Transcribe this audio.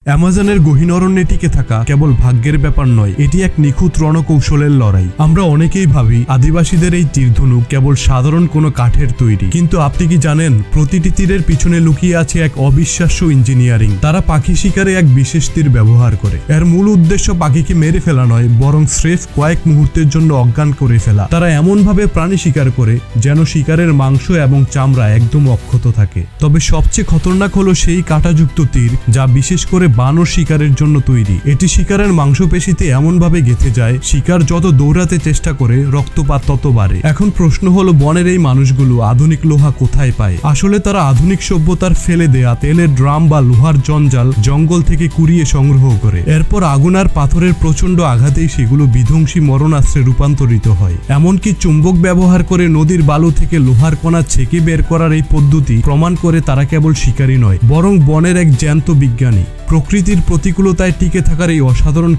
অ্যামাজনের গহীন অরণ্যে টিকে থাকা কেবল ভাগ্যের ব্যাপার নয়, এটি এক নিখুঁত রণকৌশলের লড়াই। আমরা অনেকেই ভাবি আদিবাসীদের এই তীরধনুক কেবল সাধারণ কোনো কাঠের তৈরি, কিন্তু আপনি কি জানেন প্রতিটি তীরের পিছনে লুকিয়ে আছে এক অবিশ্বাস্য ইঞ্জিনিয়ারিং। তারা পাখি শিকারে এক বিশেষ তীর ব্যবহার করে। এর মূল উদ্দেশ্য পাখিকে মেরে ফেলা নয়, বরং স্রেফ কয়েক মুহূর্তের জন্য অজ্ঞান করে ফেলা। তারা এমনভাবে প্রাণী শিকার করে যেন শিকারের মাংস এবং চামড়া একদম অক্ষত থাকে। তবে সবচেয়ে খতরনাক হলো সেই কাঁটাযুক্ত তীর, যা বিশেষ করে বানর শিকারের জন্য তৈরি। এটি শিকারের মাংসপেশিতে এমনভাবে গেঁথে যায়, শিকার যত দৌড়াতে চেষ্টা করে রক্তপাত তত বাড়ে। এখন প্রশ্ন হলো, বনের এই মানুষগুলো আধুনিক লোহা কোথায় পায়? আসলে তারা আধুনিক সভ্যতার ফেলে দেয়া তেলের ড্রাম বা লোহার জঞ্জাল জঙ্গল থেকে কুড়িয়ে সংগ্রহ করে। এরপর আগুন আর পাথরের প্রচন্ড আঘাতেই সেগুলো বিধ্বংসী মরণাস্ত্রে রূপান্তরিত হয়। এমনকি চুম্বক ব্যবহার করে নদীর বালু থেকে লোহার কণা ছেঁকে বের করার এই পদ্ধতি প্রমাণ করে তারা কেবল শিকারী নয়, বরং বনের এক জ্যান্ত বিজ্ঞানী। প্রকৃতির প্রতিকূলতায় টিকে থাকার এই অসাধারণ